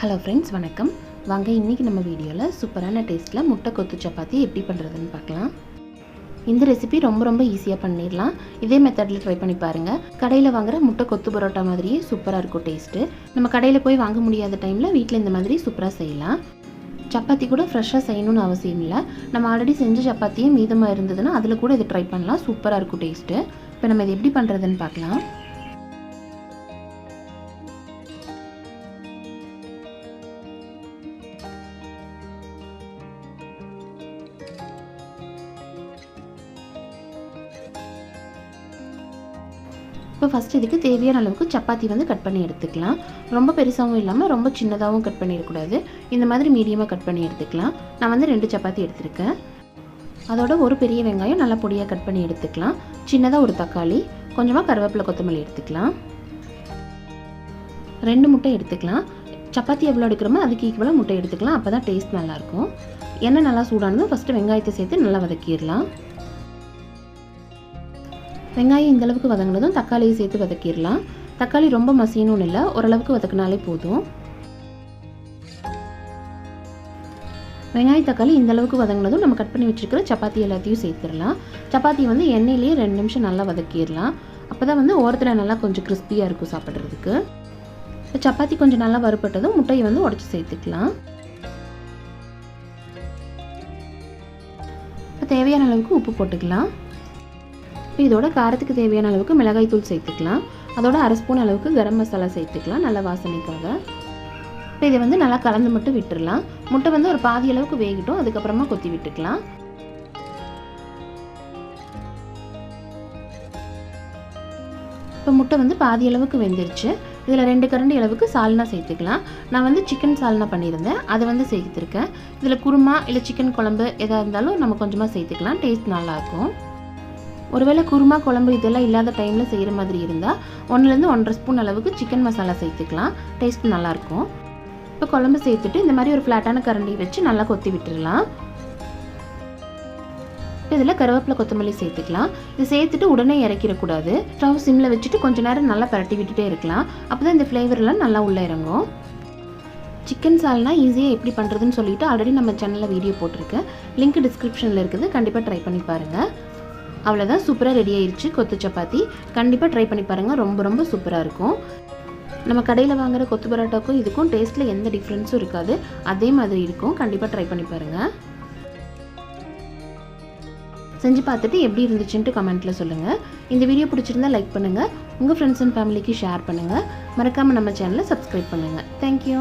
Hello friends, வணக்கம். வாங்க இன்றைக்கி நம்ம வீடியோவில் சூப்பரான டேஸ்ட்டில் முட்டை கொத்து சப்பாத்தி எப்படி பண்ணுறதுன்னு பார்க்கலாம். இந்த ரெசிபி ரொம்ப ஈஸியாக பண்ணிடலாம். இதே மெத்தடில் ட்ரை பண்ணி பாருங்கள். கடையில் வாங்குகிற முட்டை கொத்து பரோட்டா மாதிரியே சூப்பராக இருக்கும் டேஸ்ட்டு. நம்ம கடையில் போய் வாங்க முடியாத டைமில் வீட்டில் இந்த மாதிரி சூப்பராக செய்யலாம். சப்பாத்தி கூட ஃப்ரெஷ்ஷாக செய்யணும்னு அவசியம் இல்லை. நம்ம ஆல்ரெடி செஞ்ச சப்பாத்தியே மீதமாக இருந்ததுன்னா அதில் கூட இதை ட்ரை பண்ணலாம். சூப்பராக இருக்கும் டேஸ்ட்டு. இப்போ நம்ம இதை எப்படி பண்ணுறதுன்னு பார்க்கலாம். இப்போ ஃபஸ்ட் இதுக்கு தேவையான அளவுக்கு சப்பாத்தி கட் பண்ணி எடுத்துக்கலாம். ரொம்ப பெருசாகவும் இல்லாமல் ரொம்ப சின்னதாகவும் கட் பண்ணிடக்கூடாது. இந்த மாதிரி மீடியமாக கட் பண்ணி எடுத்துக்கலாம். நான் 2 சப்பாத்தி எடுத்துருக்கேன். அதோட ஒரு பெரிய வெங்காயம் நல்லா பொடியாக கட் பண்ணி எடுத்துக்கலாம். சின்னதாக ஒரு தக்காளி, கொஞ்சமாக கருவேப்பிலை, கொத்தமல்லி எடுத்துக்கலாம். 2 முட்டை எடுத்துக்கலாம். சப்பாத்தி எவ்வளோ எடுக்கிறோமோ அதுக்கு ஈக்குவலாக முட்டை எடுத்துக்கலாம். அப்போ தான் டேஸ்ட் நல்லாயிருக்கும். எண்ணெய் நல்லா சூடானதும் ஃபஸ்ட்டு வெங்காயத்தை சேர்த்து நல்லா வதக்கிடலாம். வெங்காயம் இந்தளவுக்கு வதங்கினதும் தக்காளியை சேர்த்து வதக்கிடலாம். தக்காளி ரொம்ப மசியணும்னு இல்லை, ஓரளவுக்கு வதக்கினாலே போதும். வெங்காயம் தக்காளி இந்தளவுக்கு வதங்கினதும் நம்ம கட் பண்ணி வச்சுருக்கிற சப்பாத்தி எல்லாத்தையும் சேர்த்துடலாம். சப்பாத்தி எண்ணெயிலேயே 2 நிமிஷம் நல்லா வதக்கிடலாம். அப்போ தான் ஓரத்தில் நல்லா கொஞ்சம் கிறிஸ்பியாக இருக்கும் சாப்பிட்றதுக்கு. இப்போ சப்பாத்தி கொஞ்சம் நல்லா வறுபட்டதும் முட்டையை உடச்சி சேர்த்துக்கலாம். இப்போ தேவையான அளவுக்கு உப்பு போட்டுக்கலாம். இப்போ இதோட காரத்துக்கு தேவையான அளவுக்கு மிளகாய் தூள் சேர்த்துக்கலாம். அதோட 1/2 ஸ்பூன் அளவுக்கு கரம் மசாலா சேர்த்துக்கலாம், நல்ல வாசனைக்காக. இப்போ இதை நல்லா கலந்து மட்டும் விட்டுடலாம். முட்டை ஒரு பாதி அளவுக்கு வேகட்டும், அதுக்கப்புறமா கொத்தி விட்டுக்கலாம். இப்போ முட்டை பாதி அளவுக்கு வெந்துருச்சு. இதில் 2 கரண்டி அளவுக்கு சால்னா சேர்த்துக்கலாம். நான் சிக்கன் சால்னா பண்ணியிருந்தேன், அதை சேர்த்துருக்கேன். இதில் குருமா இல்லை சிக்கன் குழம்பு எதாக இருந்தாலும் நம்ம கொஞ்சமாக சேர்த்துக்கலாம். டேஸ்ட் நல்லாயிருக்கும். ஒருவேளை குருமா குழம்பு இதெல்லாம் இல்லாத டைமில் செய்கிற மாதிரி இருந்தால் 1லேருந்து 1.5 ஸ்பூன் அளவுக்கு சிக்கன் மசாலா சேர்த்துக்கலாம். டேஸ்ட் நல்லாயிருக்கும். இப்போ குழம்பு சேர்த்துட்டு இந்த மாதிரி ஒரு ஃப்ளாட்டான கரண்டி வச்சு நல்லா கொத்தி விட்டுடலாம். இதில் கருவேப்பிலை, கொத்தமல்லி சேர்த்துக்கலாம். இது சேர்த்துட்டு உடனே இறக்கிடக்கூடாது. ஸ்டவ் சிம்மில் வச்சுட்டு கொஞ்சம் நேரம் நல்லா பரட்டி விட்டுட்டே இருக்கலாம். அப்போ தான் இந்த ஃப்ளேவர்லாம் நல்லா உள்ளே இறங்கும். சிக்கன் சால்னா ஈஸியாக எப்படி பண்ணுறதுன்னு சொல்லிட்டு ஆல்ரெடி நம்ம சேனலில் வீடியோ போட்டிருக்கேன். லிங்க் டிஸ்கிரிப்ஷனில் இருக்குது. கண்டிப்பாக ட்ரை பண்ணி பாருங்கள். அவ்வளோதான், சூப்பராக ரெடி ஆயிடுச்சு கொத்து சப்பாத்தி. கண்டிப்பாக ட்ரை பண்ணி பாருங்கள். ரொம்ப சூப்பராக இருக்கும். நம்ம கடையில் வாங்குகிற கொத்து பரோட்டாக்கும் இதுக்கும் டேஸ்ட்டில் எந்த டிஃப்ரென்ஸும் இருக்காது. அதே மாதிரி இருக்கும். கண்டிப்பாக ட்ரை பண்ணி பாருங்கள். செஞ்சு பார்த்துட்டு எப்படி இருந்துச்சுன்ட்டு கமெண்ட்டில் சொல்லுங்கள். இந்த வீடியோ பிடிச்சிருந்தா லைக் பண்ணுங்கள். உங்கள் ஃப்ரெண்ட்ஸ் அண்ட் ஃபேமிலிக்கு ஷேர் பண்ணுங்கள். மறக்காமல் நம்ம சேனலை சப்ஸ்கிரைப் பண்ணுங்கள். தேங்க்யூ.